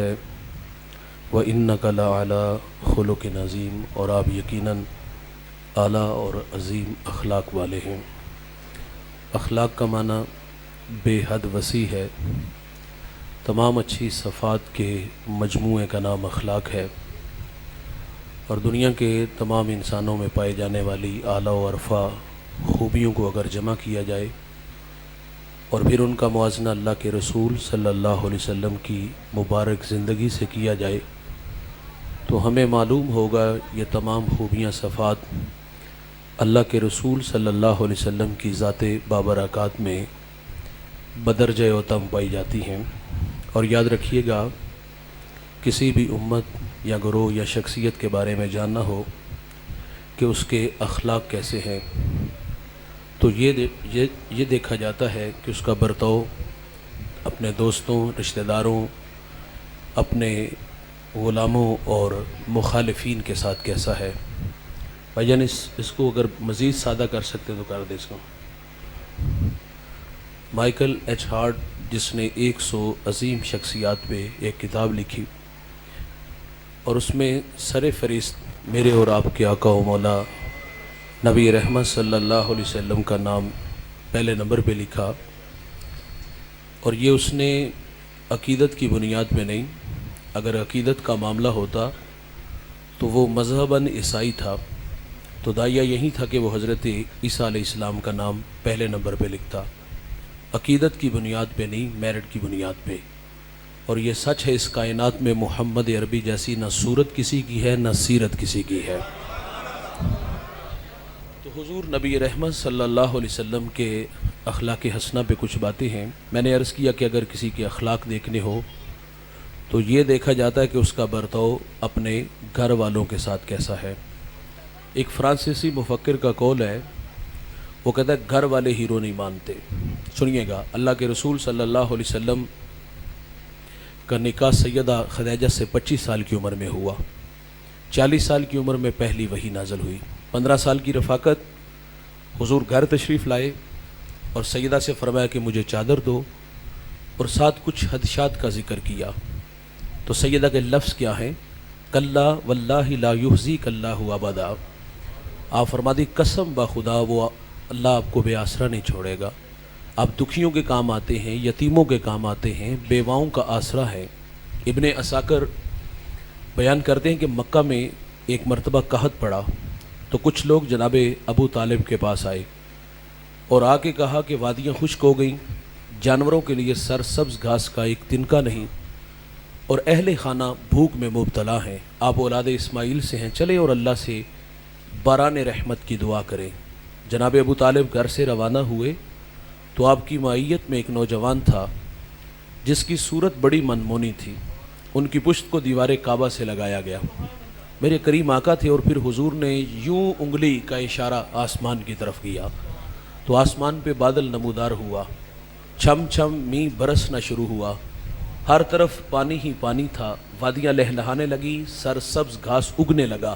ہے وَإِنَّكَ لَعَلَىٰ خُلُقٍ عظیم، اور آپ یقیناً اعلیٰ اور عظیم اخلاق والے ہیں۔ اخلاق کا معنی بے حد وسیع ہے۔ تمام اچھی صفات کے مجموعے کا نام اخلاق ہے، اور دنیا کے تمام انسانوں میں پائے جانے والی اعلیٰ و عرفہ خوبیوں کو اگر جمع کیا جائے اور پھر ان کا موازنہ اللہ کے رسول صلی اللہ علیہ وسلم کی مبارک زندگی سے کیا جائے تو ہمیں معلوم ہوگا یہ تمام خوبیاں صفات اللہ کے رسول صلی اللہ علیہ وسلم کی ذات بابرکات میں بدرجہ اوتم پائی جاتی ہیں۔ اور یاد رکھیے گا، کسی بھی امت یا گروہ یا شخصیت کے بارے میں جاننا ہو کہ اس کے اخلاق کیسے ہیں تو یہ دیکھا جاتا ہے کہ اس کا برتاؤ اپنے دوستوں، رشتہ داروں، اپنے غلاموں اور مخالفین کے ساتھ کیسا ہے۔ بھائی جان اس کو اگر مزید سادہ کر سکتے تو کر دیں اس کو۔ مائیکل ایچ ہارٹ، جس نے 100 عظیم شخصیات پہ ایک کتاب لکھی اور اس میں سر فہرست میرے اور آپ کے آقا و مولا نبی رحمت صلی اللہ علیہ وسلم کا نام پہلے نمبر پہ لکھا، اور یہ اس نے عقیدت کی بنیاد پہ نہیں۔ اگر عقیدت کا معاملہ ہوتا تو وہ مذہباً عیسائی تھا، تو داعیہ یہی تھا کہ وہ حضرت عیسیٰ علیہ السلام کا نام پہلے نمبر پہ لکھتا۔ عقیدت کی بنیاد پہ نہیں، میرٹ کی بنیاد پہ۔ اور یہ سچ ہے، اس کائنات میں محمد عربی جیسی نہ صورت کسی کی ہے نہ سیرت کسی کی ہے۔ تو حضور نبی رحمت صلی اللہ علیہ وسلم کے اخلاق حسنہ پہ کچھ باتیں ہیں۔ میں نے عرض کیا کہ اگر کسی کے اخلاق دیکھنے ہو تو یہ دیکھا جاتا ہے کہ اس کا برتاؤ اپنے گھر والوں کے ساتھ کیسا ہے۔ ایک فرانسیسی مفکر کا قول ہے، وہ کہتا ہے گھر والے ہیرو نہیں مانتے۔ سنیے گا، اللہ کے رسول صلی اللہ علیہ وسلم کا نکاح سیدہ خدیجہ سے 25 سال کی عمر میں ہوا۔ 40 سال کی عمر میں پہلی وحی نازل ہوئی۔ 15 سال کی رفاقت، حضور گھر تشریف لائے اور سیدہ سے فرمایا کہ مجھے چادر دو، اور ساتھ کچھ خدشات کا ذکر کیا۔ تو سیدہ کے لفظ کیا ہیں؟ کلا واللہ لا یحزیک اللہ ابدا۔ آپ فرما دی قسم بخدا وہ اللہ آپ کو بے آسرا نہیں چھوڑے گا۔ آپ دکھیوں کے کام آتے ہیں، یتیموں کے کام آتے ہیں، بیواؤں کا آسرا ہے۔ ابن عساکر بیان کرتے ہیں کہ مکہ میں ایک مرتبہ قحط پڑا تو کچھ لوگ جناب ابو طالب کے پاس آئے اور آ کے کہا کہ وادیاں خشک ہو گئیں، جانوروں کے لیے سرسبز گھاس کا ایک تنکا نہیں، اور اہل خانہ بھوک میں مبتلا ہیں۔ آپ اولاد اسماعیل سے ہیں، چلے اور اللہ سے باران رحمت کی دعا کریں۔ جناب ابو طالب گھر سے روانہ ہوئے تو آپ کی معیت میں ایک نوجوان تھا جس کی صورت بڑی منمونی تھی۔ ان کی پشت کو دیوار کعبہ سے لگایا گیا۔ میرے کریم آقا تھے، اور پھر حضور نے یوں انگلی کا اشارہ آسمان کی طرف کیا تو آسمان پہ بادل نمودار ہوا، چھم چھم می برسنا شروع ہوا، ہر طرف پانی ہی پانی تھا، وادیاں لہلہانے لگی، سرسبز گھاس اگنے لگا۔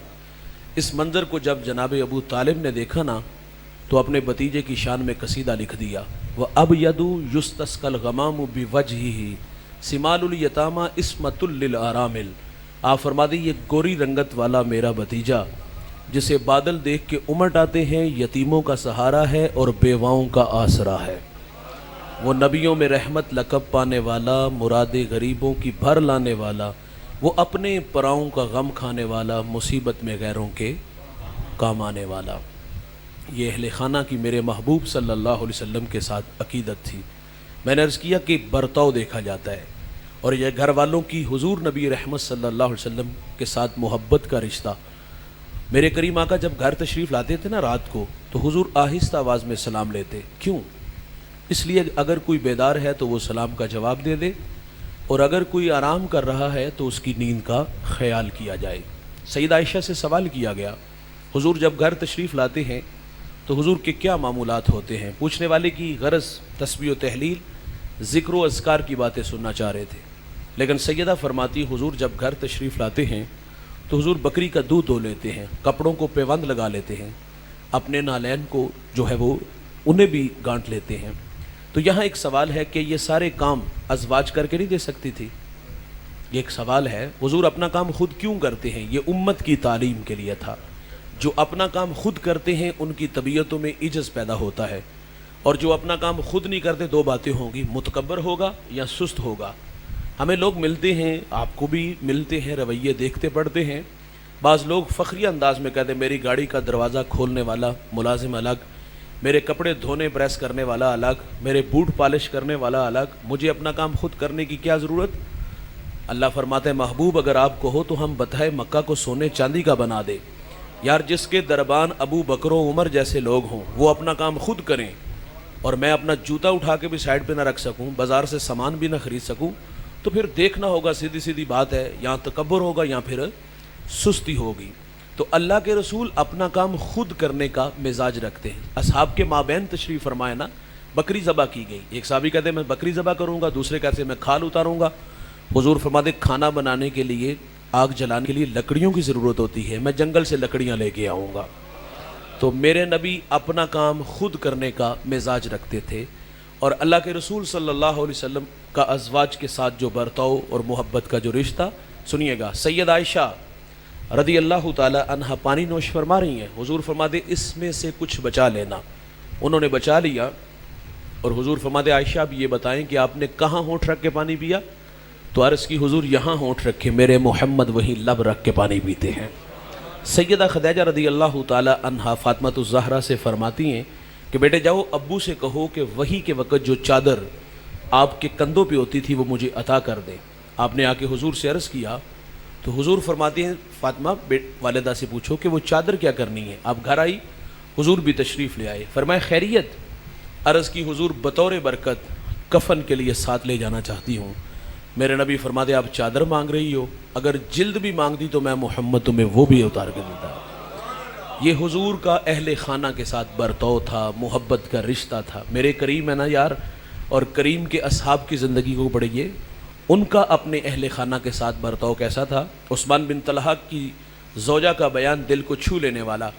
اس منظر کو جب جناب ابو طالب نے دیکھا نا تو اپنے بھتیجے کی شان میں قصیدہ لکھ دیا، وَأَبْيَضُ يُسْتَسْقَى الْغَمَامُ بِوَجْهِهِ سِمَالُ الْيَتَامَى عِصْمَةٌ لِلْأَرَامِلِ۔ آپ فرما دی، یہ گوری رنگت والا میرا بھتیجا جسے بادل دیکھ کے امٹ آتے ہیں، یتیموں کا سہارا ہے اور بیواؤں کا آسرا ہے۔ وہ نبیوں میں رحمت لقب پانے والا، مراد غریبوں کی بھر لانے والا، وہ اپنے پراؤں کا غم کھانے والا، مصیبت میں غیروں کے کام آنے والا۔ یہ اہل خانہ کی میرے محبوب صلی اللہ علیہ وسلم کے ساتھ عقیدت تھی۔ میں نے عرض کیا کہ برتاؤ دیکھا جاتا ہے، اور یہ گھر والوں کی حضور نبی رحمت صلی اللہ علیہ وسلم کے ساتھ محبت کا رشتہ۔ میرے کریم آقا جب گھر تشریف لاتے تھے نا رات کو تو حضور آہستہ آواز میں سلام لیتے۔ کیوں؟ اس لیے اگر کوئی بیدار ہے تو وہ سلام کا جواب دے دے، اور اگر کوئی آرام کر رہا ہے تو اس کی نیند کا خیال کیا جائے۔ سیدہ عائشہ سے سوال کیا گیا، حضور جب گھر تشریف لاتے ہیں تو حضور کے کیا معمولات ہوتے ہیں؟ پوچھنے والے کی غرض تسبیح و تحلیل، ذکر و اذکار کی باتیں سننا چاہ رہے تھے، لیکن سیدہ فرماتی حضور جب گھر تشریف لاتے ہیں تو حضور بکری کا دودھ دھو لیتے ہیں، کپڑوں کو پیوند لگا لیتے ہیں، اپنے نالین کو جو ہے وہ انہیں بھی گانٹ لیتے ہیں۔ تو یہاں ایک سوال ہے کہ یہ سارے کام ازواج کر کے نہیں دے سکتی تھی؟ یہ ایک سوال ہے، حضور اپنا کام خود کیوں کرتے ہیں؟ یہ امت کی تعلیم کے لیے تھا۔ جو اپنا کام خود کرتے ہیں ان کی طبیعتوں میں عجز پیدا ہوتا ہے، اور جو اپنا کام خود نہیں کرتے دو باتیں ہوں گی، متکبر ہوگا یا سست ہوگا۔ ہمیں لوگ ملتے ہیں، آپ کو بھی ملتے ہیں، رویے دیکھتے پڑتے ہیں۔ بعض لوگ فخریہ انداز میں کہتے ہیں میری گاڑی کا دروازہ کھولنے والا ملازم الگ، میرے کپڑے دھونے پریس کرنے والا الگ، میرے بوٹ پالش کرنے والا الگ، مجھے اپنا کام خود کرنے کی کیا ضرورت؟ اللہ فرماتے ہیں محبوب اگر آپ کو ہو تو ہم بتائے مکہ کو سونے چاندی کا بنا دے۔ یار جس کے دربان ابو بکر و عمر جیسے لوگ ہوں وہ اپنا کام خود کریں، اور میں اپنا جوتا اٹھا کے بھی سائڈ پہ نہ رکھ سکوں، بازار سے سامان بھی نہ خرید سکوں، تو پھر دیکھنا ہوگا، سیدھی سیدھی بات ہے، یا تکبر ہوگا یا پھر سستی ہوگی۔ تو اللہ کے رسول اپنا کام خود کرنے کا مزاج رکھتے ہیں۔ اصحاب کے مابین تشریف فرمائے نا، بکری ذبح کی گئی، ایک صحابی کہتے ہیں میں بکری ذبح کروں گا، دوسرے کہتے ہیں میں کھال اتاروں گا۔ حضور فرماتے کھانا بنانے کے لیے، آگ جلانے کے لیے لکڑیوں کی ضرورت ہوتی ہے، میں جنگل سے لکڑیاں لے کے آؤں گا۔ تو میرے نبی اپنا کام خود کرنے کا مزاج رکھتے تھے، اور اللہ کے رسول صلی اللہ علیہ وسلم کا ازواج کے ساتھ جو برتاؤ اور محبت کا جو رشتہ، سنیے گا، سید عائشہ رضی اللہ تعالی عنہا پانی نوش فرما رہی ہیں، حضور فرماتے اس میں سے کچھ بچا لینا۔ انہوں نے بچا لیا، اور حضور فرماتے عائشہ اب یہ بتائیں کہ آپ نے کہاں ہونٹ رکھ کے پانی پیا؟ تو عرض کی حضور یہاں ہونٹ رکھے، میرے محمد وہی لب رکھ کے پانی پیتے ہیں۔ سیدہ خدیجہ رضی اللہ تعالی عنہا فاطمۃ الزہرا سے فرماتی ہیں کہ بیٹے جاؤ ابو سے کہو کہ وہی کے وقت جو چادر آپ کے کندھوں پہ ہوتی تھی وہ مجھے عطا کر دیں۔ آپ نے آ کے حضور سے عرض کیا تو حضور فرماتی ہیں فاطمہ والدہ سے پوچھو کہ وہ چادر کیا کرنی ہے۔ آپ گھر آئی، حضور بھی تشریف لے آئے، فرمایا خیریت؟ عرض کی حضور بطور برکت کفن کے لیے ساتھ لے جانا چاہتی ہوں۔ میرے نبی فرماتے آپ چادر مانگ رہی ہو، اگر جلد بھی مانگتی تو میں محمد تمہیں وہ بھی اتار کے دیتا۔ یہ حضور کا اہل خانہ کے ساتھ برتاؤ تھا، محبت کا رشتہ تھا۔ میرے کریم ہے نا یار، اور کریم کے اصحاب کی زندگی کو پڑھیے، ان کا اپنے اہل خانہ کے ساتھ برتاؤ کیسا تھا۔ عثمان بن طلحہ کی زوجہ کا بیان دل کو چھو لینے والا۔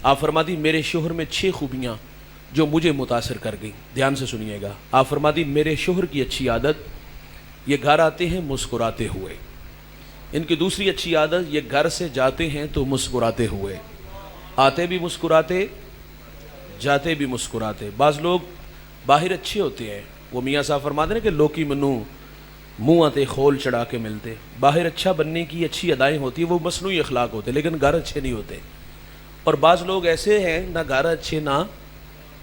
آپ فرماتی میرے شوہر میں 6 خوبیاں جو مجھے متاثر کر گئیں، دھیان سے سنیے گا۔ آپ فرماتی میرے شوہر کی اچھی عادت، یہ گھر آتے ہیں مسکراتے ہوئے۔ ان کی دوسری اچھی عادت، یہ گھر سے جاتے ہیں تو مسکراتے ہوئے، آتے بھی مسکراتے جاتے بھی مسکراتے۔ بعض لوگ باہر اچھے ہوتے ہیں، وہ میاں صاحب فرماتے ہیں کہ لوکی منو منہ آتے خول چڑھا کے ملتے۔ باہر اچھا بننے کی اچھی ادائیں ہوتی ہیں، وہ مصنوعی اخلاق ہوتے، لیکن گھر اچھے نہیں ہوتے۔ اور بعض لوگ ایسے ہیں نہ گھر اچھے نہ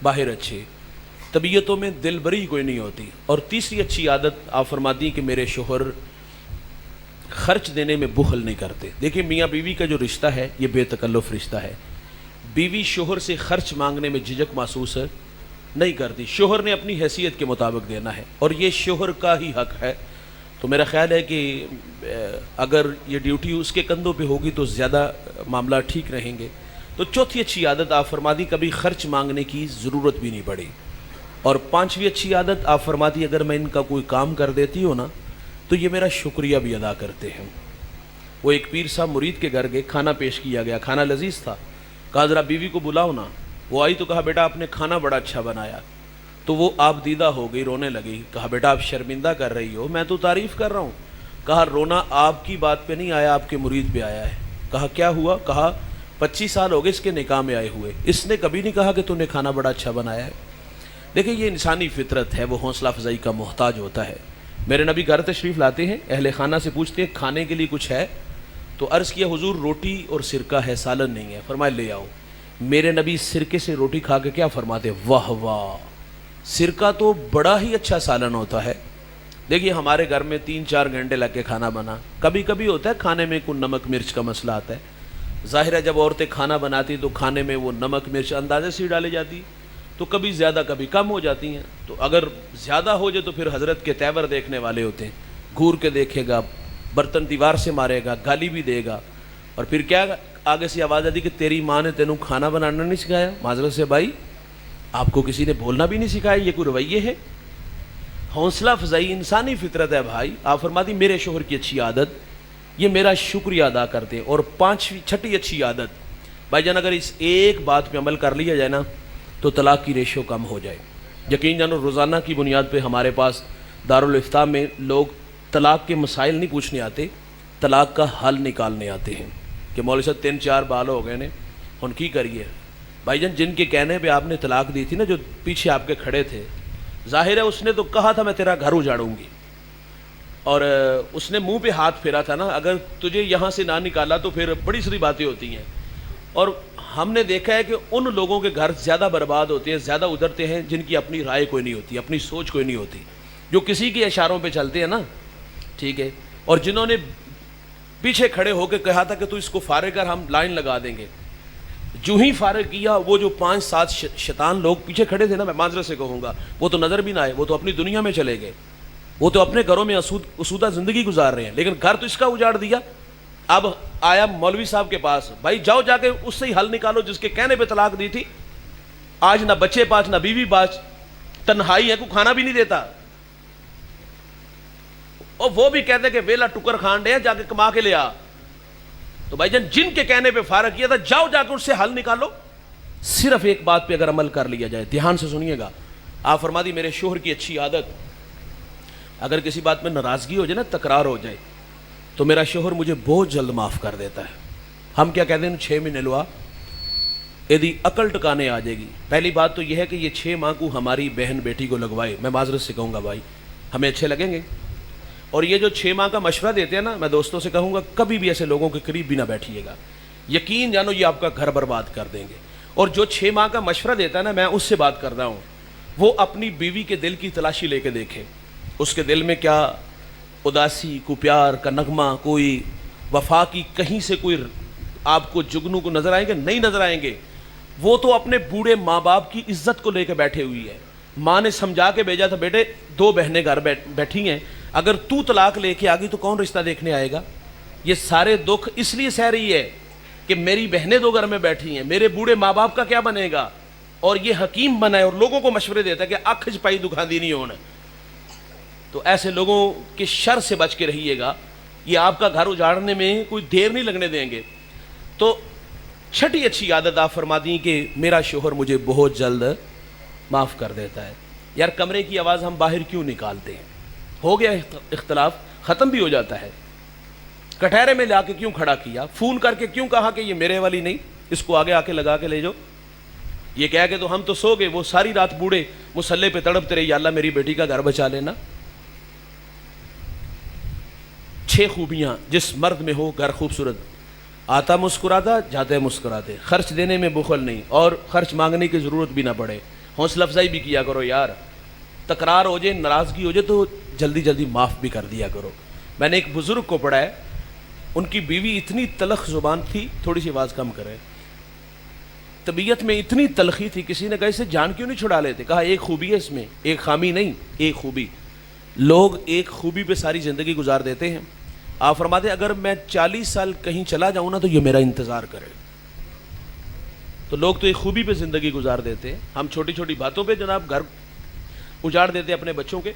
باہر اچھے، طبیعتوں میں دل بری کوئی نہیں ہوتی۔ اور تیسری اچھی عادت آپ فرماتی ہیں کہ میرے شوہر خرچ دینے میں بخل نہیں کرتے۔ دیکھیں میاں بیوی کا جو رشتہ ہے یہ بے تکلف رشتہ ہے۔ بیوی شوہر سے خرچ مانگنے میں جھجک محسوس نہیں کرتی، شوہر نے اپنی حیثیت کے مطابق دینا ہے، اور یہ شوہر کا ہی حق ہے۔ تو میرا خیال ہے کہ اگر یہ ڈیوٹی اس کے کندھوں پہ ہوگی تو زیادہ معاملہ ٹھیک رہیں گے۔ تو چوتھی اچھی عادت آپ فرماتی کبھی خرچ مانگنے کی ضرورت بھی نہیں پڑی۔ اور پانچویں اچھی عادت آپ فرماتی اگر میں ان کا کوئی کام کر دیتی ہوں نا تو یہ میرا شکریہ بھی ادا کرتے ہیں۔ وہ ایک پیر صاحب مرید کے گھر گئے، کھانا پیش کیا گیا، کھانا لذیذ تھا، کہا ذرا بیوی کو بلاؤ نا۔ وہ آئی تو کہا بیٹا آپ نے کھانا بڑا اچھا بنایا۔ تو وہ آپ دیدہ ہو گئی، رونے لگی۔ کہا بیٹا آپ شرمندہ کر رہی ہو، میں تو تعریف کر رہا ہوں۔ کہا رونا آپ کی بات پہ نہیں آیا، آپ کے مرید پہ آیا ہے۔ کہا کیا ہوا؟ کہا 25 سال ہو گئے اس کے نکاح میں آئے ہوئے، اس نے کبھی نہیں کہا کہ تو نے کھانا بڑا اچھا بنایا ہے۔ دیکھیں یہ انسانی فطرت ہے، وہ حوصلہ افزائی کا محتاج ہوتا ہے۔ میرے نبی گھر تشریف لاتے ہیں، اہل خانہ سے پوچھتے ہیں کھانے کے لیے کچھ ہے؟ تو عرض کیا حضور روٹی اور سرکہ ہے، سالن نہیں ہے۔ فرمایا لے آؤ۔ میرے نبی سرکے سے روٹی کھا کے کیا فرماتے؟ واہ واہ، سرکہ تو بڑا ہی اچھا سالن ہوتا ہے۔ دیکھیے ہمارے گھر میں 3-4 گھنٹے لگ کے کھانا بنا، کبھی کبھی ہوتا ہے کھانے میں کوئی نمک مرچ کا مسئلہ آتا ہے۔ ظاہر ہے جب عورتیں کھانا بناتی تو کھانے میں وہ نمک مرچ اندازے سے ڈالی جاتی، تو کبھی زیادہ کبھی کم ہو جاتی ہیں۔ تو اگر زیادہ ہو جائے تو پھر حضرت کے تیور دیکھنے والے ہوتے ہیں، گھور کے دیکھے گا، برتن دیوار سے مارے گا، گالی بھی دے گا، اور پھر کیا آگے سے آواز آتی کہ تیری ماں نے تینوں کھانا بنانا نہیں سکھایا؟ معذرت سے بھائی آپ کو کسی نے بولنا بھی نہیں سکھایا، یہ کوئی رویے ہے؟ حوصلہ افزائی انسانی فطرت ہے بھائی۔ آپ فرماتی میرے شوہر کی اچھی عادت، یہ میرا شکریہ ادا کرتے ہیں۔ اور چھٹی اچھی عادت، بھائی جان اگر اس ایک بات پہ عمل کر لیا جائے نا تو طلاق کی ریشو کم ہو جائے۔ یقین جانو روزانہ کی بنیاد پہ ہمارے پاس دارالافتاء میں لوگ طلاق کے مسائل نہیں پوچھنے آتے، طلاق کا حل نکالنے آتے ہیں کہ مولوی صاحب 3-4 بال ہو گئے نے، ہن کی کریے؟ بھائی جان جن کے کہنے پہ آپ نے طلاق دی تھی نا، جو پیچھے آپ کے کھڑے تھے، ظاہر ہے اس نے تو کہا تھا میں تیرا گھر اجاڑوں گی، اور اس نے منہ پہ ہاتھ پھیرا تھا نا، اگر تجھے یہاں سے نہ نکالا تو پھر بڑی ساری باتیں ہوتی ہیں۔ اور ہم نے دیکھا ہے کہ ان لوگوں کے گھر زیادہ برباد ہوتے ہیں، زیادہ ادھرتے ہیں جن کی اپنی رائے کوئی نہیں ہوتی، اپنی سوچ کوئی نہیں ہوتی، جو کسی کے اشاروں پہ چلتے ہیں نا، ٹھیک ہے، اور جنہوں نے پیچھے کھڑے ہو کے کہا تھا کہ تو اس کو فارغ کر، ہم لائن لگا دیں گے، جو ہی فارغ کیا، وہ جو 5-7 شیطان لوگ پیچھے کھڑے تھے نا، میں معذرت سے کہوں گا، وہ تو نظر بھی نہ آئے، وہ تو اپنی دنیا میں چلے گئے، وہ تو اپنے گھروں میں اسودہ زندگی گزار رہے ہیں، لیکن گھر تو اس کا اجاڑ دیا۔ اب آیا مولوی صاحب کے پاس، بھائی جاؤ جا کے اس سے ہی حل نکالو جس کے کہنے پہ طلاق دی تھی۔ آج نہ بچے پاس، نہ بیوی پاس، تنہائی ہے، کوئی کھانا بھی نہیں دیتا، اور وہ بھی کہتے کہ ویلا ٹکر کھان ڈے جا کے کما کے لے آ۔ تو بھائی جان جن کے کہنے پہ فارغ کیا تھا، جاؤ جا کے اس سے حل نکالو۔ صرف ایک بات پہ اگر عمل کر لیا جائے، دھیان سے سنیے گا، آپ فرما دی میرے شوہر کی اچھی عادت، اگر کسی بات میں ناراضگی ہو جائے نا، تکرار ہو جائے، تو میرا شوہر مجھے بہت جلد معاف کر دیتا ہے۔ ہم کیا کہتے ہیں، 6 مہینے لوا یدی عقل ٹکانے آ جائے گی۔ پہلی بات تو یہ ہے کہ یہ 6 ماہ کو ہماری بہن بیٹی کو لگوائے، میں معذرت سے کہوں گا بھائی، ہمیں اچھے لگیں گے۔ اور یہ جو 6 ماہ کا مشورہ دیتے ہیں نا، میں دوستوں سے کہوں گا کبھی بھی ایسے لوگوں کے قریب بھی نہ بیٹھیے گا، یقین جانو یہ آپ کا گھر برباد کر دیں گے۔ اور جو 6 ماہ کا مشورہ دیتا ہے نا، میں اس سے بات کر رہا ہوں، وہ اپنی بیوی کے دل کی تلاشی لے کے دیکھے، اس کے دل میں کیا اداسی، کوئی پیار کا نغمہ، کوئی وفا کی کہیں سے کوئی آپ کو جگنو کو نظر آئیں گے؟ نہیں نظر آئیں گے۔ وہ تو اپنے بوڑھے ماں باپ کی عزت کو لے کے بیٹھے ہوئی ہے، ماں نے سمجھا کے بھیجا تھا، بیٹے 2 بہنیں گھر بیٹھی ہیں، اگر تو طلاق لے کے آ گئی تو کون رشتہ دیکھنے آئے گا؟ یہ سارے دکھ اس لیے سہ رہی ہے کہ میری بہنیں 2 گھر میں بیٹھی ہیں، میرے بوڑھے ماں باپ کا کیا بنے گا؟ اور یہ حکیم بنا ہے اور لوگوں کو مشورے دیتا ہے کہ اکھ چپائی دکھا دی نہیں ہونا۔ تو ایسے لوگوں کے شر سے بچ کے رہیے گا، یہ آپ کا گھر اجاڑنے میں کوئی دیر نہیں لگنے دیں گے۔ تو چھٹی اچھی عادت آپ فرما دیں کہ میرا شوہر مجھے بہت جلد معاف کر دیتا ہے۔ یار کمرے کی آواز ہم باہر کیوں نکالتے ہیں؟ ہو گیا اختلاف، ختم بھی ہو جاتا ہے، کٹہرے میں لا کے کیوں کھڑا کیا؟ فون کر کے کیوں کہا کہ یہ میرے والی نہیں، اس کو آگے آ کے لگا کے لے جاؤ؟ یہ کہہ کے تو ہم تو سو گئے، وہ ساری رات بوڑھے مسلح پہ تڑپتے رہے، یا اللہ میری بیٹی کا گھر بچا لینا۔ 6 خوبیاں جس مرد میں ہو، گھر خوبصورت، آتا مسکراتا جاتے مسکراتے، خرچ دینے میں بخل نہیں، اور خرچ مانگنے کی ضرورت بھی نہ پڑے، حوصلہ افزائی بھی کیا کرو یار، تکرار ہو جائے، ناراضگی ہو جائے تو جلدی جلدی معاف بھی کر دیا کرو۔ میں نے ایک بزرگ کو پڑھا ہے، ان کی بیوی اتنی تلخ زبان تھی، تھوڑی سی آواز کم کرے، طبیعت میں اتنی تلخی تھی، کسی نے کہا اسے جان کیوں نہیں چھڑا لیتے؟ کہا ایک خوبی ہے اس میں، ایک خامی نہیں، ایک خوبی۔ لوگ ایک خوبی پہ ساری زندگی گزار دیتے ہیں۔ آپ فرماتے ہیں اگر میں 40 سال کہیں چلا جاؤں نا تو یہ میرا انتظار کرے۔ تو لوگ تو ایک خوبی پہ زندگی گزار دیتے ہیں، ہم چھوٹی چھوٹی باتوں پہ جناب گھر اجاڑ دیتے اپنے بچوں کے۔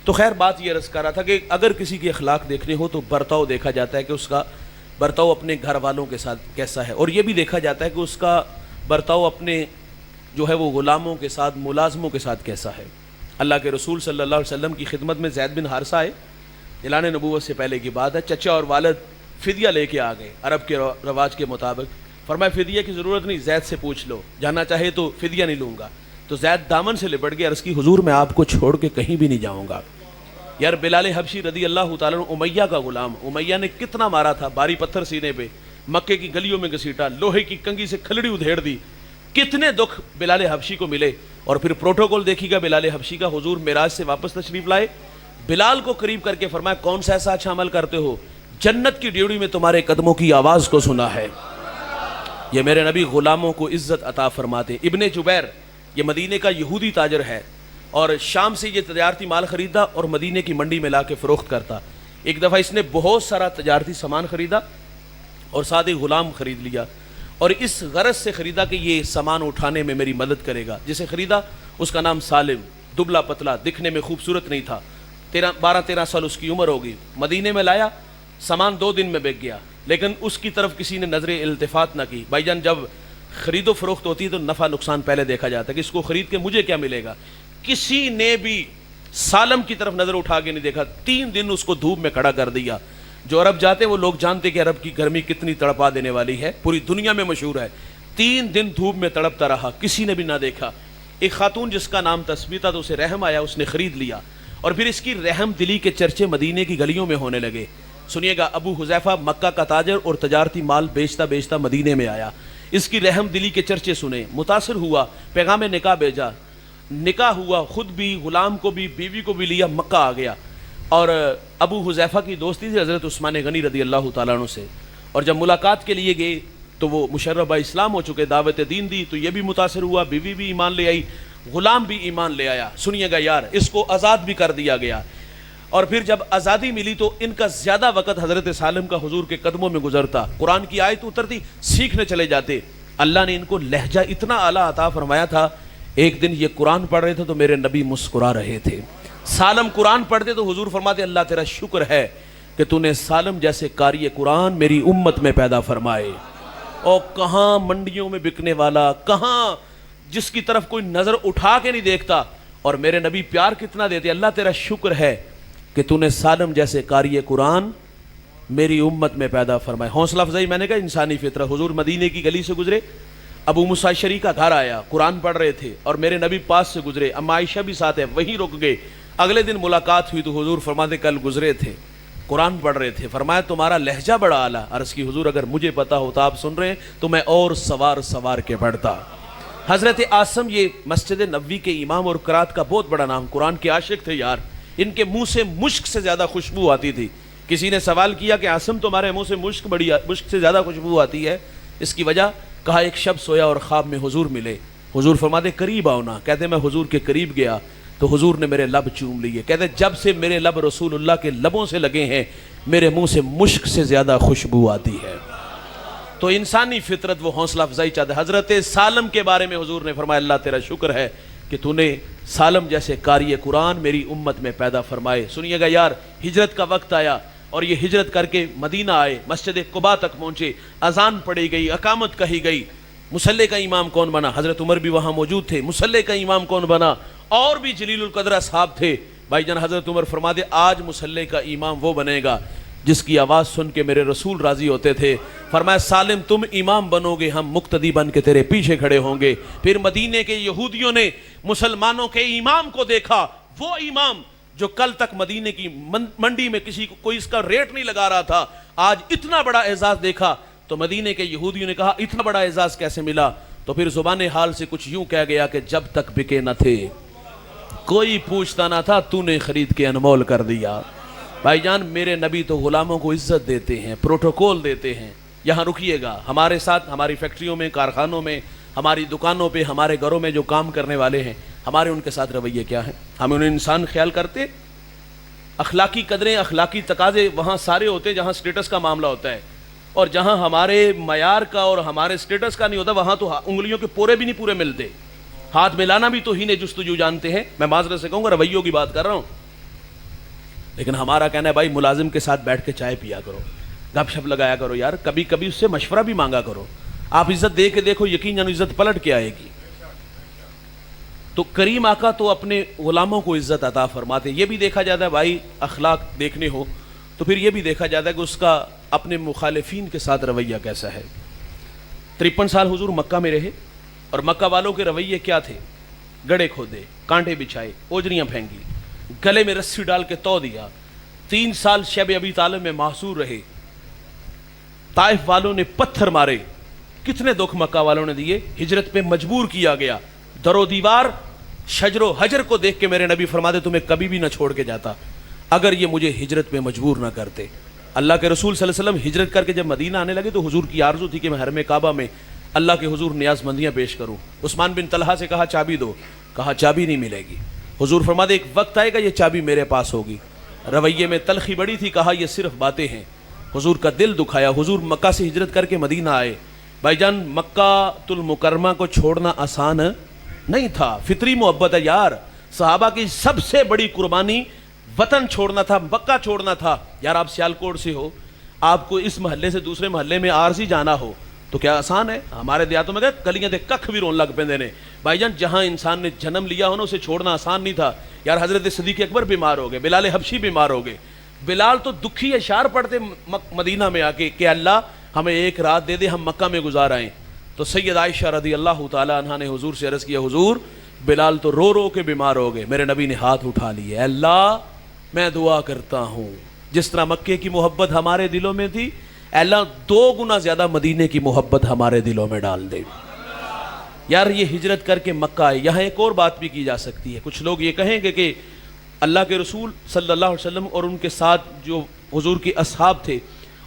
تو خیر بات یہ عرض کر رہا تھا کہ اگر کسی کے اخلاق دیکھنے ہو تو برتاؤ دیکھا جاتا ہے کہ اس کا برتاؤ اپنے گھر والوں کے ساتھ کیسا ہے، اور یہ بھی دیکھا جاتا ہے کہ اس کا برتاؤ اپنے جو ہے وہ غلاموں کے ساتھ، ملازموں کے ساتھ کیسا ہے۔ اللہ کے رسول صلی اللہ علیہ وسلم کی خدمت میں زید بن حارثہ آئے، اعلان نبوت سے پہلے کی بات ہے، چچا اور والد فدیہ لے کے آ گئے عرب کے رواج کے مطابق۔ فرمایا فدیہ کی ضرورت نہیں، زید سے پوچھ لو، جانا چاہے تو فدیہ نہیں لوں گا۔ تو زید دامن سے لپٹ گئے، عرض کی حضور میں آپ کو چھوڑ کے کہیں بھی نہیں جاؤں گا۔ یار بلال حبشی رضی اللہ تعالیٰ عنہ امیہ کا غلام، امیہ نے کتنا مارا تھا، باری پتھر سینے پہ، مکے کی گلیوں میں گھسیٹا، لوہے کی کنگھی سے کھلڑی ادھیڑ دی، کتنے دکھ بلال حبشی کو ملے۔ اور پھر پروٹوکول دیکھی گا بلال حبشی کا، حضور معراج سے واپس تشریف لائے، بلال کو قریب کر کے فرمایا کون سا ایسا اچھا عمل کرتے ہو، جنت کی ڈیوڑی میں تمہارے قدموں کی آواز کو سنا ہے۔ یہ میرے نبی غلاموں کو عزت عطا فرماتے۔ ابن جبیر یہ مدینے کا یہودی تاجر ہے، اور شام سے یہ تجارتی مال خریدا اور مدینے کی منڈی میں لا کے فروخت کرتا۔ ایک دفعہ اس نے بہت سارا تجارتی سامان خریدا اور ساتھ ہی غلام خرید لیا، اور اس غرض سے خریدا کہ یہ سامان اٹھانے میں میری مدد کرے گا۔ جسے خریدا اس کا نام سالم، دبلا پتلا، دکھنے میں خوبصورت نہیں تھا، 12-13 سال اس کی عمر ہوگی۔ مدینے میں لایا، سامان 2 دن میں بک گیا، لیکن اس کی طرف کسی نے نظر التفات نہ کی۔ بھائی جان جب خرید و فروخت ہوتی ہے تو نفع نقصان پہلے دیکھا جاتا ہے کہ اس کو خرید کے مجھے کیا ملے گا۔ کسی نے بھی سالم کی طرف نظر اٹھا کے نہیں دیکھا. 3 دن اس کو دھوپ میں کھڑا کر دیا. جو عرب جاتے وہ لوگ جانتے کہ عرب کی گرمی کتنی تڑپا دینے والی ہے, پوری دنیا میں مشہور ہے. 3 دن دھوپ میں تڑپتا رہا, کسی نے بھی نہ دیکھا. ایک خاتون جس کا نام تسمیہ تھا تو اسے رحم آیا, اس نے خرید لیا, اور پھر اس کی رحم دلی کے چرچے مدینے کی گلیوں میں ہونے لگے. سنیے گا, ابو حذیفہ مکہ کا تاجر اور تجارتی مال بیچتا بیچتا مدینے میں آیا. اس کی رحم دلی کے چرچے سنے, متاثر ہوا, پیغام نکاح بھیجا, نکاح ہوا, خود بھی, غلام کو بھی, بیوی کو بھی لیا, مکہ آ گیا. اور ابو حذیفہ کی دوستی تھی حضرت عثمان غنی رضی اللہ تعالیٰ عنہ سے, اور جب ملاقات کے لیے گئے تو وہ مشرف اسلام ہو چکے, دعوت دین دی, تو یہ بھی متاثر ہوا, بیوی بھی ایمان لے آئی, غلام بھی ایمان لے آیا. سنیے گا یار, اس کو آزاد بھی کر دیا گیا. اور پھر جب آزادی ملی تو ان کا زیادہ وقت حضرت سالم کا حضور کے قدموں میں گزرتا, قرآن کی آیت اترتی, سیکھنے چلے جاتے. اللہ نے ان کو لہجہ اتنا اعلیٰ عطا فرمایا تھا, ایک دن یہ قرآن پڑھ رہے تھے تو میرے نبی مسکرا رہے تھے. سالم قرآن پڑھتے تو حضور فرماتے, اللہ تیرا شکر ہے کہ تو نے سالم جیسے قاری قرآن میری امت میں پیدا فرمائے. اور کہاں منڈیوں میں بکنے والا, کہاں جس کی طرف کوئی نظر اٹھا کے نہیں دیکھتا, اور میرے نبی پیار کتنا دیتے, اللہ تیرا شکر ہے کہ تو نے سالم جیسے قاری قرآن میری امت میں پیدا فرمائے. حوصلہ افزائی, میں نے کہا انسانی فطرت. حضور مدینے کی گلی سے گزرے, ابو موسیٰ اشعری کا گھر آیا, قرآن پڑھ رہے تھے, اور میرے نبی پاس سے گزرے, اما عائشہ بھی ساتھ ہے, وہیں رک گئے. اگلے دن ملاقات ہوئی تو حضور فرماتے, کل گزرے تھے, قرآن پڑھ رہے تھے, فرمایا تمہارا لہجہ بڑا اعلیٰ. عرض کی حضور اگر مجھے پتا ہوتا آپ سن رہے ہیں تو میں اور سوار کے پڑھتا. حضرت عاصم یہ مسجد نبوی کے امام اور قرات کا بہت بڑا نام, قرآن کے عاشق تھے یار. ان کے منہ سے مشک سے زیادہ خوشبو آتی تھی. کسی نے سوال کیا کہ عاصم تمہارے منہ سے مشک سے زیادہ خوشبو آتی ہے, اس کی وجہ, کہا ایک شب سویا اور خواب میں حضور ملے. حضور فرماتے قریب آؤ نا. کہتے میں حضور کے قریب گیا تو حضور نے میرے لب چوم لیے. کہتے جب سے میرے لب رسول اللہ کے لبوں سے لگے ہیں میرے منہ سے مشک سے زیادہ خوشبو آتی ہے. تو انسانی فطرت وہ حوصلہ افزائی چاہتے. حضرت سالم کے بارے میں حضور نے فرمایا, اللہ تیرا شکر ہے کہ تو نے سالم جیسے قاری قرآن میری امت میں پیدا فرمائے. سنیے گا یار, ہجرت کا وقت آیا اور یہ ہجرت کر کے مدینہ آئے, مسجد قباء تک پہنچے, اذان پڑھی گئی, اقامت کہی گئی. مصلی کا امام کون بنا؟ حضرت عمر بھی وہاں موجود تھے. مصلی کا امام کون بنا؟ اور بھی جلیل القدر اصحاب تھے. بھائی جان حضرت عمر فرما دے, آج مصلی کا امام وہ بنے گا جس کی آواز سن کے میرے رسول راضی ہوتے تھے. فرمایا سالم تم امام بنو گے, ہم مقتدی بن کے تیرے پیچھے کھڑے ہوں گے. پھر مدینے کے یہودیوں نے مسلمانوں کے امام کو دیکھا, وہ امام جو کل تک مدینے کی منڈی میں کسی کو کوئی اس کا ریٹ نہیں لگا رہا تھا, آج اتنا بڑا اعزاز دیکھا. تو مدینے کے یہودیوں نے کہا اتنا بڑا اعزاز کیسے ملا؟ تو پھر زبان حال سے کچھ یوں کہہ گیا کہ جب تک بکے نہ تھے کوئی پوچھتا نہ تھا, تو نے خرید کے انمول کر دیا. بھائی جان میرے نبی تو غلاموں کو عزت دیتے ہیں, پروٹوکول دیتے ہیں. یہاں رکیے گا, ہمارے ساتھ ہماری فیکٹریوں میں, کارخانوں میں, ہماری دکانوں پہ, ہمارے گھروں میں جو کام کرنے والے ہیں, ہمارے ان کے ساتھ رویے کیا ہیں؟ ہم انہیں انسان خیال کرتے؟ اخلاقی قدریں, اخلاقی تقاضے وہاں سارے ہوتے ہیں جہاں سٹیٹس کا معاملہ ہوتا ہے, اور جہاں ہمارے معیار کا اور ہمارے سٹیٹس کا نہیں ہوتا وہاں تو انگلیوں کے پورے بھی نہیں پورے ملتے. ہاتھ ملانا بھی تو ہی نے جستجو جانتے ہیں. میں معذرت سے کہوں گا, رویوں کی بات کر رہا ہوں. لیکن ہمارا کہنا ہے بھائی ملازم کے ساتھ بیٹھ کے چائے پیا کرو, گپ شپ لگایا کرو یار, کبھی کبھی اس سے مشورہ بھی مانگا کرو. آپ عزت دے کے دیکھو, یقیناً عزت پلٹ کے آئے گی. تو کریم آقا تو اپنے غلاموں کو عزت عطا فرماتے. یہ بھی دیکھا جاتا ہے بھائی, اخلاق دیکھنے ہو تو پھر یہ بھی دیکھا جاتا ہے کہ اس کا اپنے مخالفین کے ساتھ رویہ کیسا ہے. 53 سال حضور مکہ میں رہے, اور مکہ والوں کے رویے کیا تھے؟ گڑھے کھودے, کانٹے بچھائے, اوجریاں پھینکی, گلے میں رسی ڈال کے تو دیا. 3 سال شیب ابی طالب میں محصور رہے. طائف والوں نے پتھر مارے, کتنے دکھ مکہ والوں نے دیے. ہجرت پہ مجبور کیا گیا. در و دیوار, شجر و حجر کو دیکھ کے میرے نبی فرماتے تمہیں کبھی بھی نہ چھوڑ کے جاتا اگر یہ مجھے ہجرت پہ مجبور نہ کرتے. اللہ کے رسول صلی اللہ علیہ وسلم ہجرت کر کے جب مدینہ آنے لگے تو حضور کی آرزو تھی کہ میں حرم کعبہ میں اللہ کے حضور نیاز مندیاں پیش کروں. عثمان بن طلحہ سے کہا چابی دو, کہا چابی نہیں ملے گی. حضور فرماتے ایک وقت آئے گا یہ چابی میرے پاس ہوگی. رویے میں تلخی بڑی تھی, کہا یہ صرف باتیں ہیں. حضور کا دل دکھایا. حضور مکہ سے ہجرت کر کے مدینہ آئے. بھائی جان مکہ المکرمہ کو چھوڑنا آسان نہیں تھا, فطری محبت ہے یار. صحابہ کی سب سے بڑی قربانی وطن چھوڑنا تھا, مکہ چھوڑنا تھا. یار آپ سیالکوٹ سے ہو, آپ کو اس محلے سے دوسرے محلے میں عارضی جانا ہو تو کیا آسان ہے؟ ہمارے دیہاتوں میں گلیاں دے ککھ بھی رون لگ پیندے نے بھائی جان. جہاں انسان نے جنم لیا ہو نا اسے چھوڑنا آسان نہیں تھا یار. حضرت صدیق اکبر بیمار ہو گئے, بلال حبشی بیمار ہو گئے. بلال تو دکھی اشعار پڑھتے مدینہ میں آ کے کہ اللہ ہمیں ایک رات دے دے, ہم مکہ میں گزار آئیں. تو سید عائشہ رضی اللہ تعالی عنہا نے حضور سے عرض کیا, حضور بلال تو رو رو کے بیمار ہو گئے. میرے نبی نے ہاتھ اٹھا لیے, اللہ میں دعا کرتا ہوں جس طرح مکے کی محبت ہمارے دلوں میں تھی, اللہ 2 گنا زیادہ مدینے کی محبت ہمارے دلوں میں ڈال دے. یار یہ ہجرت کر کے مکہ آئے. یہاں ایک اور بات بھی کی جا سکتی ہے. کچھ لوگ یہ کہیں گے کہ اللہ کے رسول صلی اللہ علیہ وسلم اور ان کے ساتھ جو حضور کے اصحاب تھے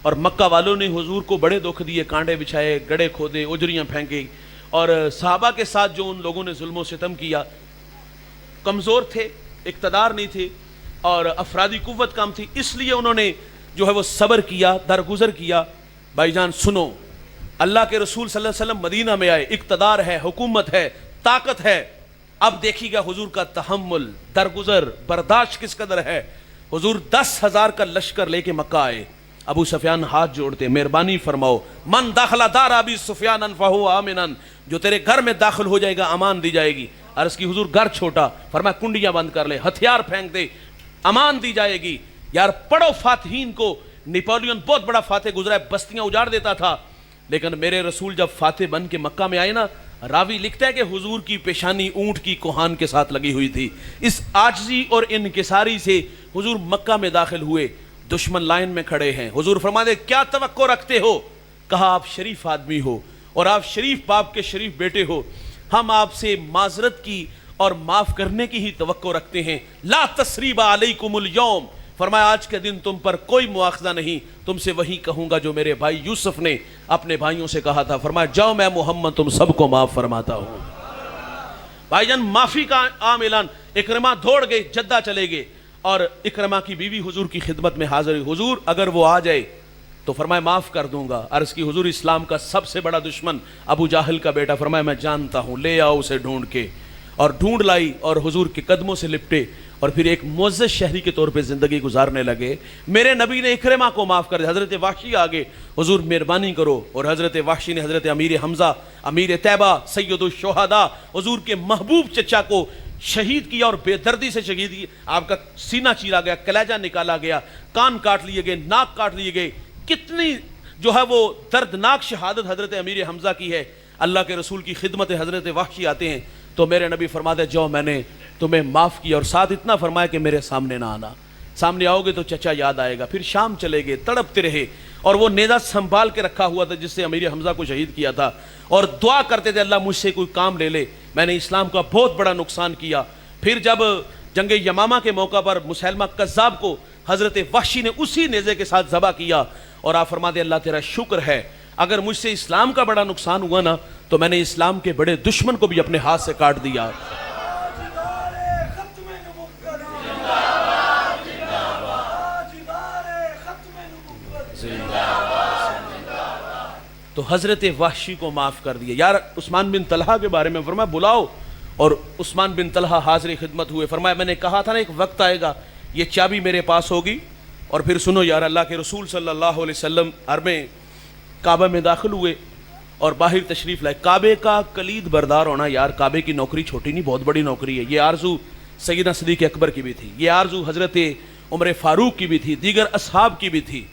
اور مکہ والوں نے حضور کو بڑے دکھ دیے, کانٹے بچھائے, گڑھے کھودے, اجریاں پھینکے, اور صحابہ کے ساتھ جو ان لوگوں نے ظلم و ستم کیا, کمزور تھے, اقتدار نہیں تھے اور افرادی قوت کم تھی, اس لیے انہوں نے جو ہے وہ صبر کیا, درگزر کیا. بھائی جان سنو, اللہ کے رسول صلی اللہ علیہ وسلم مدینہ میں آئے, اقتدار ہے, حکومت ہے, طاقت ہے. اب دیکھیے گا حضور کا تحمل, درگزر, برداشت کس قدر ہے. حضور 10,000 کا لشکر لے کے مکہ آئے. ابو سفیان ہاتھ جوڑتے, مہربانی فرماؤ, من داخلہ دار ابی سفیان فہو آمنن, جو تیرے گھر میں داخل ہو جائے گا امان دی جائے گی. عرض کی حضور گھر چھوٹا, فرمایا کنڈیاں بند کر لے, ہتھیار پھینک دے, امان دی جائے گی. یار پڑھو فاتحین کو. نیپولین بہت بڑا فاتح گزرا ہے, بستیاں اجاڑ دیتا تھا, لیکن میرے رسول جب فاتح بن کے مکہ میں آئے نا, راوی لکھتا ہے کہ حضور کی پیشانی اونٹ کی کوہان کے ساتھ لگی ہوئی تھی. اس عاجزی اور انکساری سے حضور مکہ میں داخل ہوئے. دشمن لائن میں کھڑے ہیں. حضور فرماتے کیا توقع رکھتے ہو؟ کہا آپ شریف آدمی ہو اور آپ شریف باپ کے شریف بیٹے ہو, ہم آپ سے معذرت کی اور معاف کرنے کی ہی توقع رکھتے ہیں. لا تثریب علیکم الیوم, فرمایا آج کے دن تم پر کوئی مواخذہ نہیں, تم سے وہی کہوں گا جو میرے بھائی یوسف نے اپنے بھائیوں سے کہا تھا. فرمایا جاؤ میں محمد تم سب کو معاف فرماتا ہوں. بھائی جان معافی کا عام اعلان. اکرمہ دوڑ گئے, جدہ چلے گئے, اور اکرمہ کی بیوی حضور کی خدمت میں حاضر ہوئی. حضور اگر وہ آ جائے تو فرمایا معاف کر دوں گا. عرض کی حضور اسلام کا سب سے بڑا دشمن ابو جاہل کا بیٹا. فرمایا میں جانتا ہوں, لے آؤ اسے ڈھونڈ کے. اور ڈھونڈ لائی اور حضور کے قدموں سے لپٹے اور پھر ایک معزز شہری کے طور پہ زندگی گزارنے لگے. میرے نبی نے اکرمہ کو معاف کر دیا. حضرت وحشی آگے, حضور مہربانی کرو, اور حضرت وحشی نے حضرت امیر حمزہ, امیر طیبہ, سید الشہداء, حضور کے محبوب چچا کو شہید کیا اور بے دردی سے شہید کیا. آپ کا سینہ چیرا گیا, کلیجہ نکالا گیا, کان کاٹ لیے گئے, ناک کاٹ لیے گئے. کتنی جو ہے وہ دردناک شہادت حضرت امیر حمزہ کی ہے. اللہ کے رسول کی خدمت حضرت وحشی آتے ہیں تو میرے نبی فرماتے جاؤ میں نے تمہیں معاف کیا, اور ساتھ اتنا فرمایا کہ میرے سامنے نہ آنا, سامنے آؤ گے تو چچا یاد آئے گا. پھر شام چلے گئے, تڑپتے رہے, اور وہ نیزہ سنبھال کے رکھا ہوا تھا جس سے امیر حمزہ کو شہید کیا تھا, اور دعا کرتے تھے اللہ مجھ سے کوئی کام لے لے, میں نے اسلام کا بہت بڑا نقصان کیا. پھر جب جنگ یمامہ کے موقع پر مسیلمہ کذاب کو حضرت وحشی نے اسی نیزے کے ساتھ ذبح کیا, اور آپ فرماتے اللہ تیرا شکر ہے, اگر مجھ سے اسلام کا بڑا نقصان ہوا نا تو میں نے اسلام کے بڑے دشمن کو بھی اپنے ہاتھ سے کاٹ دیا. تو حضرت وحشی کو معاف کر دیا. یار عثمان بن طلحہ کے بارے میں فرمایا بلاؤ, اور عثمان بن طلحہ حاضر خدمت ہوئے. فرمایا میں نے کہا تھا نا ایک وقت آئے گا یہ چابی میرے پاس ہوگی. اور پھر سنو یار, اللہ کے رسول صلی اللہ علیہ وسلم حرم کعبہ میں داخل ہوئے اور باہر تشریف لائے. کعبے کا کلید بردار ہونا یار, کعبے کی نوکری چھوٹی نہیں, بہت بڑی نوکری ہے. یہ آرزو سیدنا صدیق اکبر کی بھی تھی, یہ آرزو حضرت عمر فاروق کی بھی تھی, دیگر اصحاب کی بھی تھی.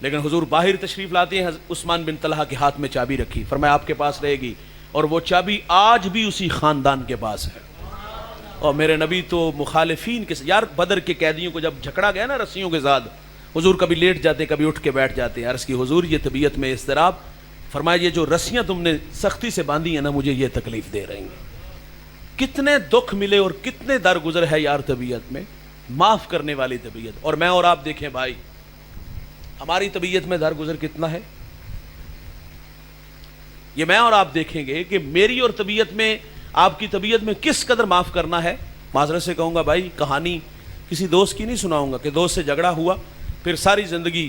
لیکن حضور باہر تشریف لاتے ہیں, عثمان بن طلحہ کے ہاتھ میں چابی رکھی, فرمایا آپ کے پاس رہے گی, اور وہ چابی آج بھی اسی خاندان کے پاس ہے. اور میرے نبی تو مخالفین کے یار بدر کے قیدیوں کو جب جھکڑا گیا نا رسیوں کے ساتھ, حضور کبھی لیٹ جاتے کبھی اٹھ کے بیٹھ جاتے. عرض کی حضور یہ طبیعت میں اضطراب, فرمایا یہ جو رسیاں تم نے سختی سے باندھی ہیں نا مجھے یہ تکلیف دے رہی ہیں. کتنے دکھ ملے اور کتنے درگزر ہے یار طبیعت میں, معاف کرنے والی طبیعت. اور میں اور آپ دیکھیں بھائی, ہماری طبیعت میں درگزر کتنا ہے. یہ میں اور آپ دیکھیں گے کہ میری اور طبیعت میں, آپ کی طبیعت میں کس قدر معاف کرنا ہے. معذرت سے کہوں گا بھائی, کہانی کسی دوست کی نہیں سناؤں گا کہ دوست سے جھگڑا ہوا پھر ساری زندگی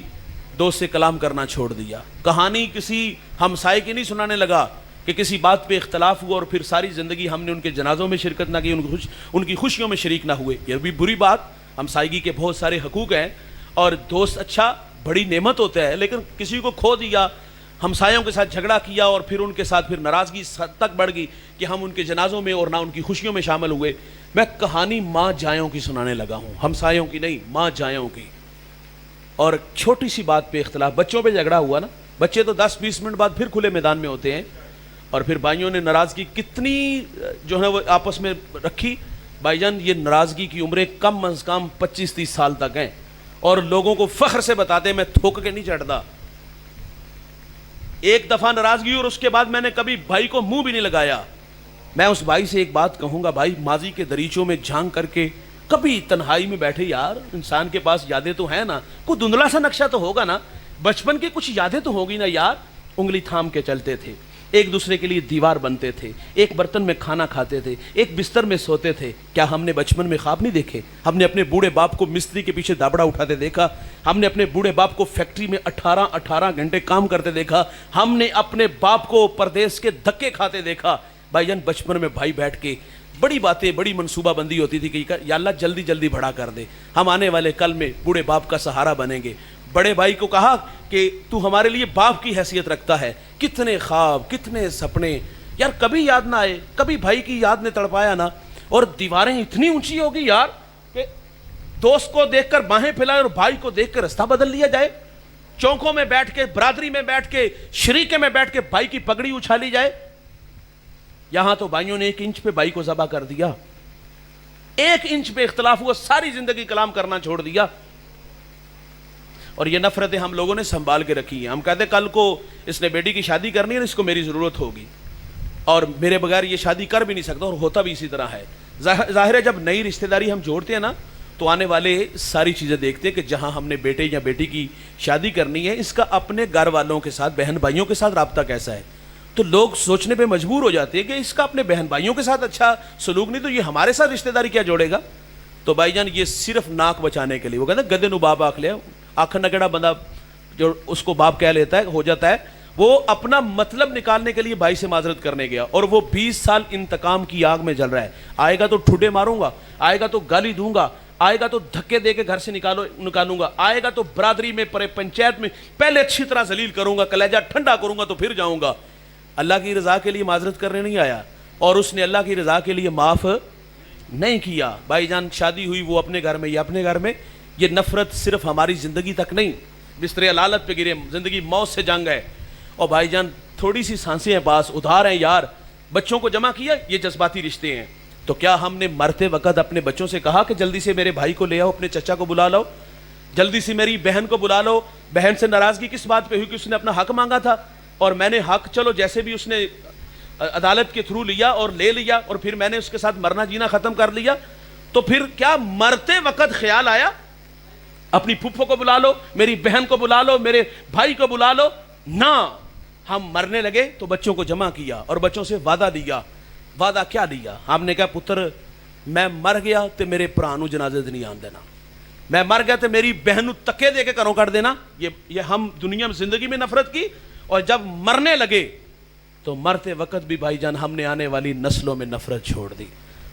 دوست سے کلام کرنا چھوڑ دیا. کہانی کسی ہمسائے کی نہیں سنانے لگا کہ کسی بات پہ اختلاف ہوا اور پھر ساری زندگی ہم نے ان کے جنازوں میں شرکت نہ کی, ان کی خوشیوں میں شریک نہ ہوئے. یہ بھی بری بات. ہمسائیگی کے بہت سارے حقوق ہیں, اور دوست اچھا بڑی نعمت ہوتا ہے, لیکن کسی کو کھو دیا ہمسایوں کے ساتھ جھگڑا کیا اور پھر ان کے ساتھ پھر ناراضگی اس حد تک بڑھ گئی کہ ہم ان کے جنازوں میں اور نہ ان کی خوشیوں میں شامل ہوئے. میں کہانی ماں جایوں کی سنانے لگا ہوں, ہمسایوں کی نہیں, ماں جایوں کی. اور چھوٹی سی بات پہ اختلاف, بچوں پہ جھگڑا ہوا نا, بچے تو 10-20 منٹ بعد پھر کھلے میدان میں ہوتے ہیں, اور پھر بھائیوں نے ناراضگی کتنی جو ہے وہ آپس میں رکھی. بھائی جان یہ ناراضگی کی عمریں کم از کم 25-30 سال تک ہیں, اور لوگوں کو فخر سے بتاتے ہیں, میں تھوک کے نہیں چڑھتا. ایک دفعہ ناراضگی اور اس کے بعد میں نے کبھی بھائی کو منہ بھی نہیں لگایا. میں اس بھائی سے ایک بات کہوں گا, بھائی ماضی کے دریچوں میں جھانک کر کے کبھی تنہائی میں بیٹھے, یار انسان کے پاس یادیں تو ہیں نا, کوئی دھندلا سا نقشہ تو ہوگا نا, بچپن کی کچھ یادیں تو ہوگی نا یار. انگلی تھام کے چلتے تھے, ایک دوسرے کے لیے دیوار بنتے تھے, ایک برتن میں کھانا کھاتے تھے, ایک بستر میں سوتے تھے. کیا ہم نے بچپن میں خواب نہیں دیکھے؟ ہم نے اپنے بوڑھے باپ کو مستری کے پیچھے دابڑا اٹھاتے دیکھا, ہم نے اپنے بوڑھے باپ کو فیکٹری میں 18 گھنٹے کام کرتے دیکھا, ہم نے اپنے باپ کو پردیس کے دھکے کھاتے دیکھا. بھائی جان بچپن میں بھائی بیٹھ کے بڑی باتیں, بڑی منصوبہ بندی ہوتی تھی کہ یا اللہ جلدی جلدی بڑا کر دے, ہم آنے والے کل میں بوڑھے باپ کا سہارا بنیں گے. بڑے بھائی کو کہا کہ تو ہمارے لیے باپ کی حیثیت رکھتا ہے. کتنے خواب, کتنے سپنے, یار کبھی یاد نہ آئے, کبھی بھائی کی یاد نے تڑپایا نا. اور دیواریں اتنی اونچی ہوگی یار کہ دوست کو دیکھ کر باہیں پھیلائے اور بھائی کو دیکھ کر رستہ بدل لیا جائے. چوکوں میں بیٹھ کے, برادری میں بیٹھ کے, شریکے میں بیٹھ کے بھائی کی پگڑی اچھالی جائے. یہاں تو بھائیوں نے 1 انچ پہ بھائی کو ذبح کر دیا, 1 انچ پہ اختلاف ہوا, ساری زندگی کلام کرنا چھوڑ دیا. اور یہ نفرتیں ہم لوگوں نے سنبھال کے رکھی ہیں. ہم کہتے ہیں کل کو اس نے بیٹی کی شادی کرنی ہے, اس کو میری ضرورت ہوگی, اور میرے بغیر یہ شادی کر بھی نہیں سکتا, اور ہوتا بھی اسی طرح ہے. ظاہر ہے جب نئی رشتہ داری ہم جوڑتے ہیں نا, تو آنے والے ساری چیزیں دیکھتے ہیں کہ جہاں ہم نے بیٹے یا بیٹی کی شادی کرنی ہے, اس کا اپنے گھر والوں کے ساتھ, بہن بھائیوں کے ساتھ رابطہ کیسا ہے. تو لوگ سوچنے پہ مجبور ہو جاتے ہیں کہ اس کا اپنے بہن بھائیوں کے ساتھ اچھا سلوک نہیں, تو یہ ہمارے ساتھ رشتہ داری کیا جوڑے گا. تو بھائی جان یہ صرف ناک بچانے کے لیے, وہ کہتے ہیں گدے نو باپ آکھ لیا, آخر نگڑا بندہ جو اس کو باپ کہہ لیتا ہے ہو جاتا ہے, وہ اپنا مطلب نکالنے کے لیے بھائی سے معذرت کرنے گیا, اور وہ 20 سال انتقام کی آگ میں جل رہا ہے. آئے گا تو ٹھڈے ماروں گا, آئے گا تو گالی دوں گا, آئے گا تو دھکے دے کے گھر سے نکالوں گا, آئے گا تو برادری میں پنچایت میں پہلے اچھی طرح ذلیل کروں گا, کلیجہ ٹھنڈا کروں گا, تو پھر جاؤں گا. اللہ کی رضا کے لیے معذرت کرنے نہیں آیا, اور اس نے اللہ کی رضا کے لیے معاف نہیں کیا. بھائی جان شادی ہوئی وہ اپنے گھر میں, یہ اپنے گھر میں. یہ نفرت صرف ہماری زندگی تک نہیں, بستر علالت پہ گرے, زندگی موت سے جنگ ہے. اور بھائی جان تھوڑی سی سانسیں ہیں, پاس ادھار ہیں یار, بچوں کو جمع کیا, یہ جذباتی رشتے ہیں. تو کیا ہم نے مرتے وقت اپنے بچوں سے کہا کہ جلدی سے میرے بھائی کو لے آؤ, اپنے چچا کو بلا لو, جلدی سے میری بہن کو بلا لو. بہن سے ناراضگی کس بات پہ ہوئی کہ اس نے اپنا حق مانگا تھا, اور میں نے حق چلو جیسے بھی اس نے عدالت کے تھرو لیا اور لے لیا, اور پھر میں نے اس کے ساتھ مرنا جینا ختم کر لیا. تو پھر کیا مرتے وقت خیال آیا اپنی پھپھو کو بلا لو, میری بہن کو بلا لو, میرے بھائی کو بلا لو؟ نہ, ہم مرنے لگے تو بچوں کو جمع کیا اور بچوں سے وعدہ دیا. وعدہ کیا دیا؟ ہم نے کہا پتر میں مر گیا تو میرے پرا نو جنازے تے نہیں آن دینا, میں مر گیا تو میری بہن نو تکے دے کے گھروں کر دینا. یہ ہم دنیا میں زندگی میں نفرت کی, اور جب مرنے لگے تو مرتے وقت بھی بھائی جان ہم نے آنے والی نسلوں میں نفرت چھوڑ دی.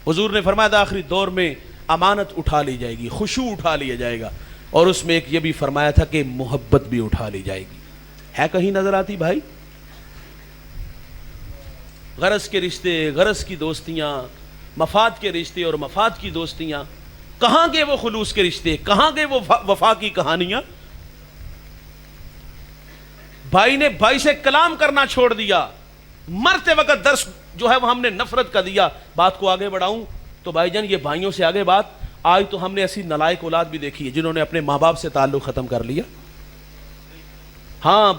حضور نے فرمایا تھا آخری دور میں امانت اٹھا لی جائے گی, خشوع اٹھا لیا جائے گا, اور اس میں ایک یہ بھی فرمایا تھا کہ محبت بھی اٹھا لی جائے گی. ہے کہیں نظر آتی بھائی؟ غرض کے رشتے, غرض کی دوستیاں, مفاد کے رشتے اور مفاد کی دوستیاں, کہاں گئے وہ خلوص کے رشتے, کہاں گئے وہ وفا کی کہانیاں؟ بھائی نے بھائی سے کلام کرنا چھوڑ دیا, مرتے وقت درس جو ہے وہ ہم نے نفرت کا دیا. بات کو آگے بڑھاؤں تو بھائی جان یہ بھائیوں سے آگے بات, آج تو ہم نے ایسی نالائق اولاد بھی دیکھی ہے جنہوں نے اپنے ماں باپ سے تعلق ختم کر لیا. ہاں,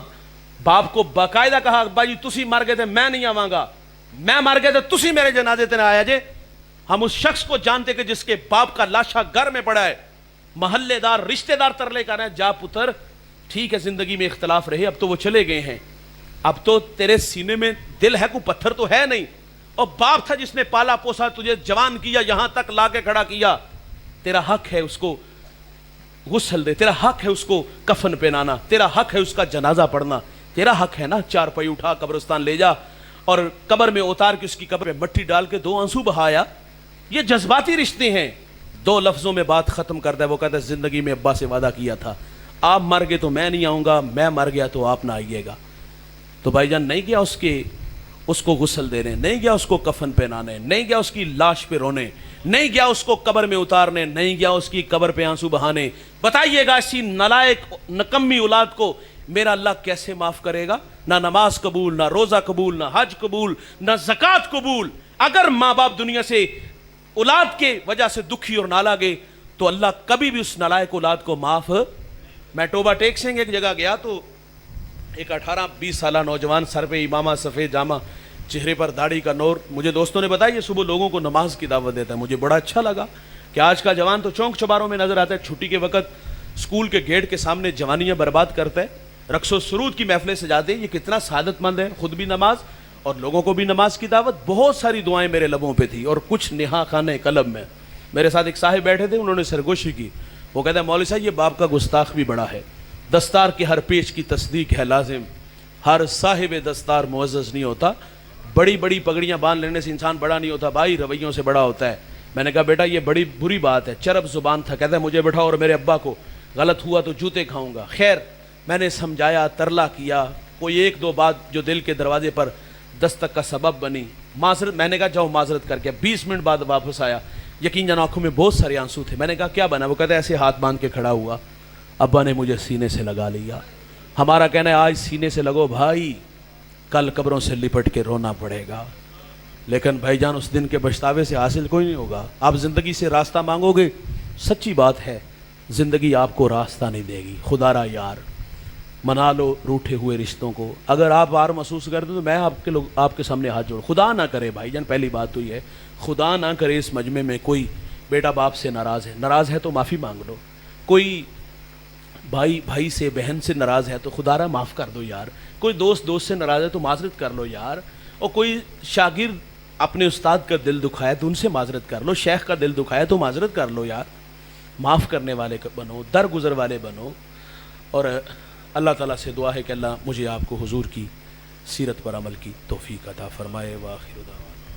باپ کو باقاعدہ کہا بھائی تسی مر گئے تھے میں نہیں آواں گا, میں مر گئے تھے تسی میرے جنازے تے نہ آیا جے. ہم اس شخص کو جانتے کہ جس کے باپ کا لاشا گھر میں پڑا ہے, محلے دار رشتہ دار ترلے کر رہے ہیں, جا پتر ٹھیک ہے زندگی میں اختلاف رہے, اب تو وہ چلے گئے ہیں, اب تو تیرے سینے میں دل ہے, کوئی پتھر تو ہے نہیں. اور باپ تھا جس نے پالا پوسا, تجھے جوان کیا, یہاں تک لا کے کھڑا کیا, تیرا حق ہے اس کو غسل دے, تیرا حق ہے اس کو کفن پہنانا, تیرا حق ہے اس کا جنازہ پڑھنا, تیرا حق ہے نا چار پائی اٹھا قبرستان لے جا اور قبر میں اتار کے اس کی قبر میں مٹی ڈال کے 2 آنسو بہایا. یہ جذباتی رشتے ہیں. 2 لفظوں میں بات ختم کرتا ہے, وہ کہتا ہے زندگی میں ابا سے وعدہ کیا تھا, آپ مر گئے تو میں نہیں آؤں گا, میں مر گیا تو آپ نہ آئیے گا. تو بھائی جان نہیں گیا اس کو غسل دینے، نہیں گیا اس کو کفن پہنانے، نہیں گیا اس کی لاش پہ رونے، نہیں گیا اس کو قبر میں اتارنے، نہیں گیا اس کی قبر پہ آنسو بہانے، بتائیے گا ایسی نالائق نکمی اولاد کو میرا اللہ کیسے معاف کرے گا؟ نہ نماز قبول، نہ روزہ قبول، نہ حج قبول، نہ زکوٰۃ قبول۔ اگر ماں باپ دنیا سے اولاد کے وجہ سے دکھی اور نالا گئے تو اللہ کبھی بھی اس نالائق اولاد کو معاف۔ میں ٹوبہ ٹیک سنگھ ایک جگہ گیا تو ایک 18-20 سالہ نوجوان، سر پہ امامہ، سفید جامہ، چہرے پر داڑھی کا نور، مجھے دوستوں نے بتایا یہ صبح لوگوں کو نماز کی دعوت دیتا ہے۔ مجھے بڑا اچھا لگا کہ آج کا جوان تو چونک چباروں میں نظر آتا ہے، چھٹی کے وقت اسکول کے گیٹ کے سامنے جوانیاں برباد کرتا ہے، رقص و سرود کی محفلیں سجاتے ہیں۔ یہ کتنا سعادت مند ہے، خود بھی نماز اور لوگوں کو بھی نماز کی دعوت۔ بہت ساری دعائیں میرے لبوں پہ تھی اور کچھ نہا خانہ قلب میں۔ میرے ساتھ ایک صاحب بیٹھے تھے، انہوں نے سرگوشی کی، وہ کہتے ہیں مولوی صاحب یہ باپ کا گستاخ بھی بڑا ہے، دستار کے ہر پیش کی تصدیق ہے لازم، ہر صاحب دستار معزز نہیں ہوتا، بڑی بڑی پگڑیاں باندھ لینے سے انسان بڑا نہیں ہوتا بھائی، رویوں سے بڑا ہوتا ہے۔ میں نے کہا بیٹا یہ بڑی بری بات ہے، چرب زبان تھا، کہتا ہے مجھے بٹھاؤ اور میرے ابا کو، غلط ہوا تو جوتے کھاؤں گا۔ خیر میں نے سمجھایا، ترلا کیا، کوئی ایک دو بات جو دل کے دروازے پر دستک کا سبب بنی، معذرت، میں نے کہا جاؤ معذرت کر کے، 20 منٹ بعد واپس آیا، یقین جان آنکھوں میں بہت سارے آنسو تھے۔ میں نے کہا کیا بنا؟ وہ کہتا ہے ایسے ہاتھ باندھ کے کھڑا ہوا، ابا نے مجھے سینے سے لگا لیا۔ ہمارا کہنا ہے آج سینے سے لگو بھائی، کل قبروں سے لپٹ کے رونا پڑے گا، لیکن بھائی جان اس دن کے پچھتاوے سے حاصل کوئی نہیں ہوگا۔ آپ زندگی سے راستہ مانگو گے، سچی بات ہے زندگی آپ کو راستہ نہیں دے گی۔ خدا را یار، منا لو روٹھے ہوئے رشتوں کو۔ اگر آپ آر محسوس کرتے تو میں آپ کے سامنے ہاتھ جوڑ، خدا نہ کرے بھائی جان، پہلی بات تو یہ ہے خدا نہ کرے اس مجمع میں کوئی بیٹا باپ سے ناراض ہے تو معافی مانگ لو، کوئی بھائی سے، بہن سے ناراض ہے تو خدا را معاف کر دو یار، کوئی دوست سے ناراض ہے تو معذرت کر لو یار، اور کوئی شاگرد اپنے استاد کا دل دکھایا تو ان سے معذرت کر لو، شیخ کا دل دکھایا تو معذرت کر لو یار، معاف کرنے والے بنو، درگزر والے بنو۔ اور اللہ تعالیٰ سے دعا ہے کہ اللہ مجھے آپ کو حضور کی سیرت پر عمل کی توفیق عطا فرمائے۔ وآخر دعوانا